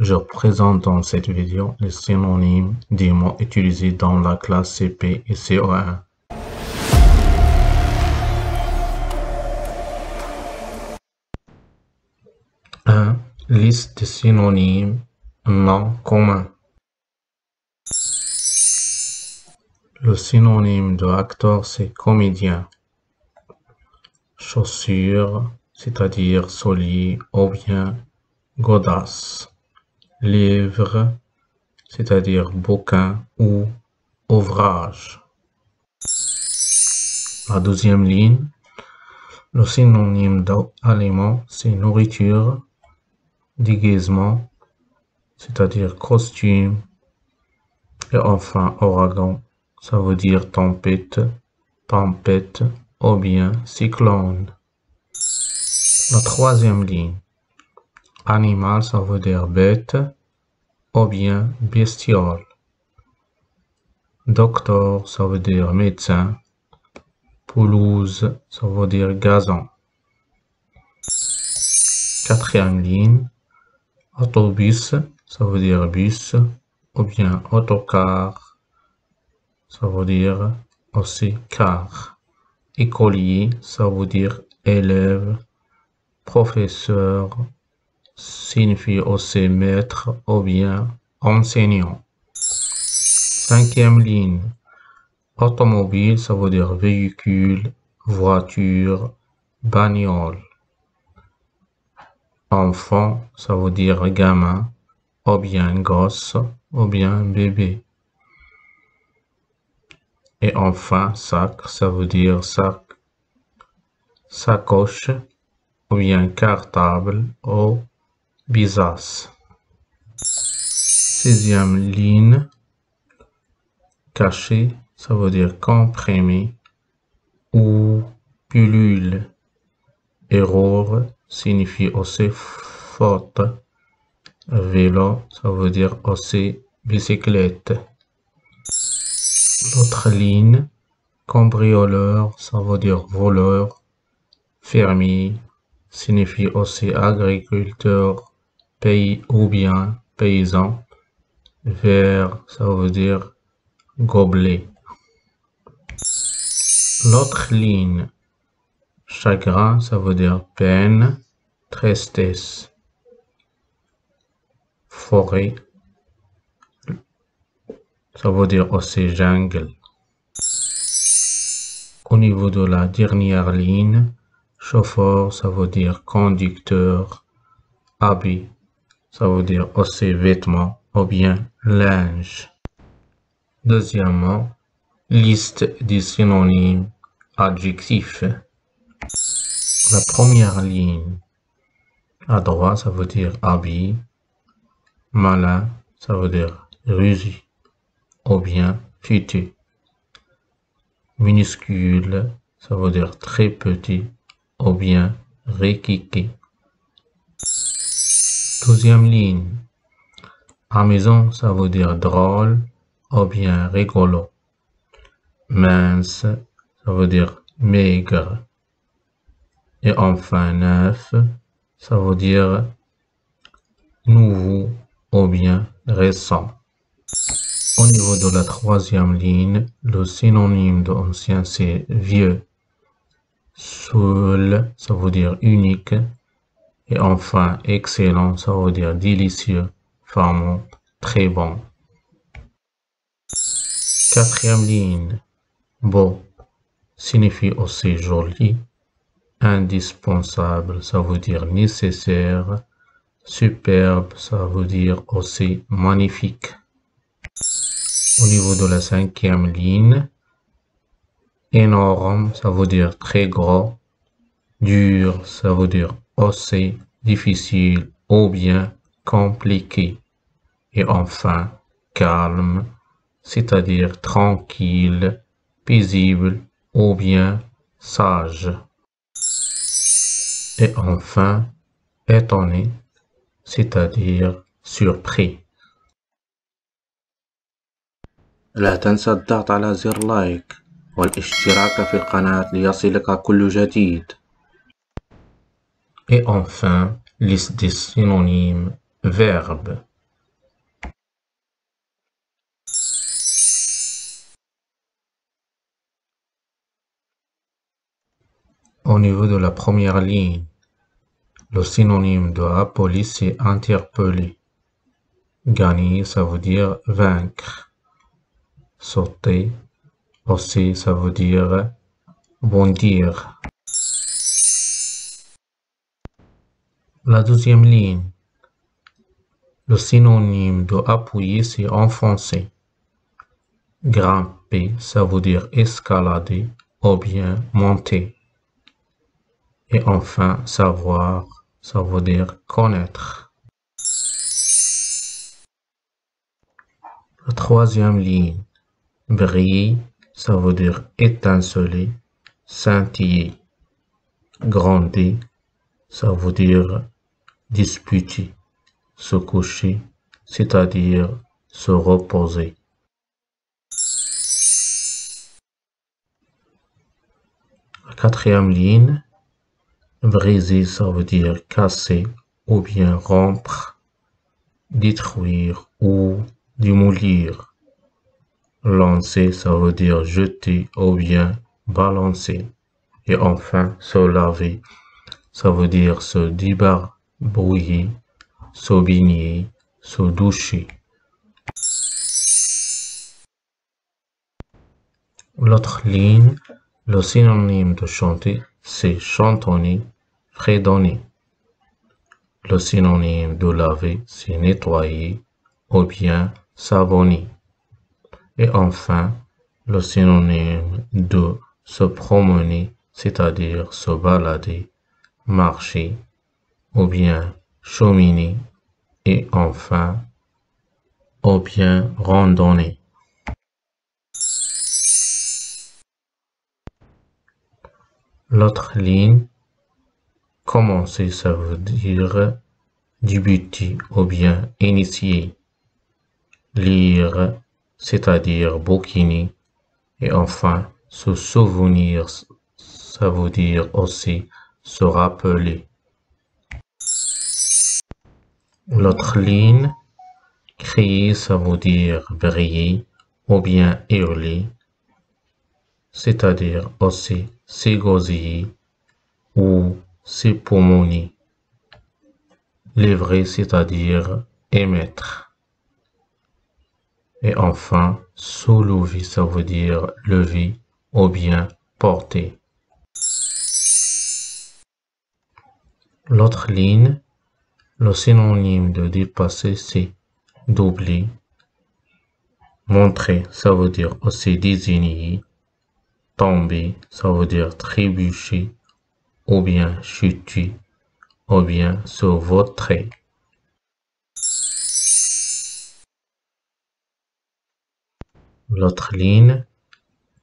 Je présente dans cette vidéo les synonymes des mots utilisés dans la classe CP et CO1. Liste des synonymes non communs. Le synonyme de acteur, c'est comédien. Chaussure, c'est-à-dire soulier ou bien godasse. Livre, c'est-à-dire bouquin ou ouvrage. La deuxième ligne, le synonyme d'aliment, c'est nourriture, déguisement, c'est-à-dire costume, et enfin ouragan, ça veut dire tempête, ou bien cyclone. La troisième ligne, animal, ça veut dire bête, ou bien bestiole. Docteur, ça veut dire médecin. Pelouse, ça veut dire gazon. Quatrième ligne, autobus, ça veut dire bus, ou bien autocar, ça veut dire aussi car. Écolier, ça veut dire élève. Professeur signifie aussi maître ou bien enseignant. Cinquième ligne, automobile, ça veut dire véhicule, voiture, bagnole. Enfant, ça veut dire gamin, ou bien gosse, ou bien bébé. Et enfin, sac, ça veut dire sac, sacoche, ou bien cartable, ou bisasse. Sixième ligne, cachet, ça veut dire comprimé ou pilule. Erreur signifie aussi faute. Vélo, ça veut dire aussi bicyclette. L'autre ligne, cambrioleur, ça veut dire voleur. Fermier signifie aussi agriculteur, pays ou bien paysan. Verre, ça veut dire gobelet. L'autre ligne, chagrin, ça veut dire peine, tristesse. Forêt, ça veut dire aussi jungle. Au niveau de la dernière ligne, chauffeur, ça veut dire conducteur. Habit, ça veut dire aussi vêtements ou bien linge. Deuxièmement, liste des synonymes adjectifs. La première ligne, à droite, ça veut dire habit. Malin, ça veut dire rusé ou bien futé. Minuscule, ça veut dire très petit ou bien riquiqui. Deuxième ligne, amusant, ça veut dire drôle ou bien rigolo. Mince, ça veut dire maigre. Et enfin neuf, ça veut dire nouveau ou bien récent. Au niveau de la troisième ligne, le synonyme d'ancien c'est vieux. Seul, ça veut dire unique. Et enfin excellent, ça veut dire délicieux, fameux, très bon. Quatrième ligne, beau signifie aussi joli. Indispensable, ça veut dire nécessaire. Superbe, ça veut dire aussi magnifique. Au niveau de la cinquième ligne, énorme, ça veut dire très gros. Dur, ça veut dire aussi difficile ou bien compliqué. Et enfin, calme, c'est-à-dire tranquille, paisible ou bien sage. Et enfin, étonné, c'est-à-dire surpris. لا تنسى الضغط على زر لايك والاشتراك في القناة ليصلك كل جديد. Et enfin, liste des synonymes verbes. au niveau de la première ligne, le synonyme de appeler, c'est interpeller. Gagner, ça veut dire vaincre. Sauter, aussi, ça veut dire bondir. La deuxième ligne, le synonyme de appuyer, c'est enfoncer. Grimper, ça veut dire escalader ou bien monter. Et enfin, savoir, ça veut dire connaître. La troisième ligne, briller, ça veut dire étinceler, scintiller. Gronder, ça veut dire disputer, se coucher, c'est-à-dire se reposer. La quatrième ligne, briser, ça veut dire casser ou bien rompre, détruire ou démolir. Lancer, ça veut dire jeter ou bien balancer. Et enfin, se laver, ça veut dire se débarbouiller, se baigner, se doucher. L'autre ligne, le synonyme de chanter, c'est chantonner, fredonner. Le synonyme de laver, c'est nettoyer ou bien savonner. Et enfin, le synonyme de se promener, c'est-à-dire se balader, marcher ou bien cheminer. Et enfin, ou bien randonner. L'autre ligne, commencer, ça veut dire débuter ou bien initier. Lire, c'est-à-dire bouquiner. Et enfin, se souvenir, ça veut dire aussi se rappeler. L'autre ligne, crier, ça veut dire briller ou bien hurler, c'est-à-dire aussi s'égosiller ou s'époumoner. Livrer, c'est-à-dire émettre. Et enfin, soulever, ça veut dire lever ou bien porter. L'autre ligne, le synonyme de dépasser, c'est doubler. Montrer, ça veut dire aussi désigner. Tomber, ça veut dire trébucher ou bien chuter ou bien se vautrer. L'autre ligne,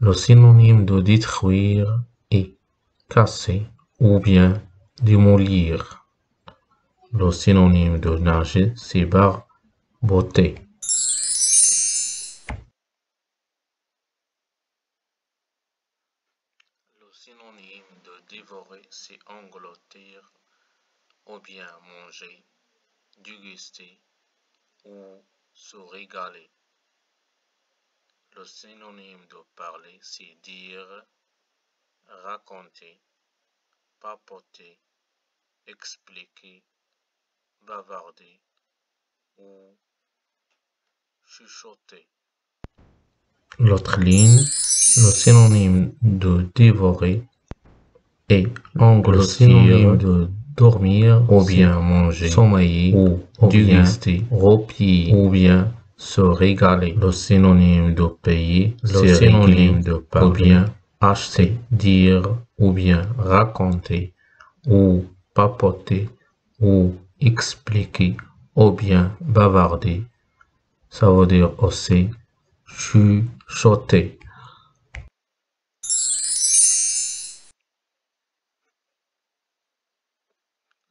le synonyme de détruire est casser ou bien démolir. Le synonyme de nager, c'est barboter. Le synonyme de dévorer, c'est engloutir ou bien manger, déguster ou se régaler. Le synonyme de parler, c'est dire, raconter, papoter, expliquer, bavarder ou chuchoter. L'autre ligne, le synonyme de dévorer est engloutir, le synonyme de dormir ou bien manger, sommeiller ou déguster, ropier ou bien se régaler. Le synonyme de payer, c'est synonyme de parler, ou bien acheter, dire ou bien raconter ou papoter ou expliquer ou bien bavarder. Ça veut dire aussi chuchoter.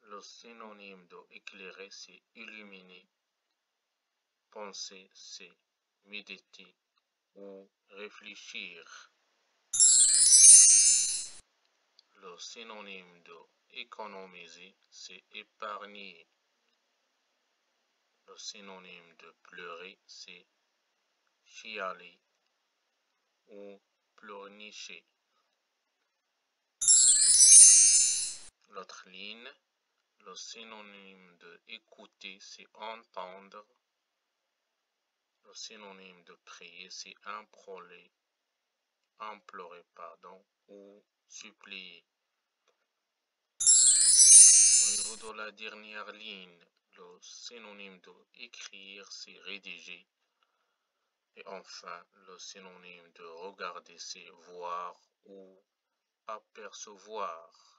Le synonyme de éclairer, c'est illuminer. Penser, c'est méditer ou réfléchir. Le synonyme de économiser, c'est épargner. Le synonyme de pleurer, c'est chialer ou pleurnicher. l'autre ligne, le synonyme de écouter, c'est entendre. Le synonyme de prier, c'est implorer, ou supplier. Au niveau de la dernière ligne, le synonyme de écrire, c'est rédiger. Et enfin, le synonyme de regarder, c'est voir ou apercevoir.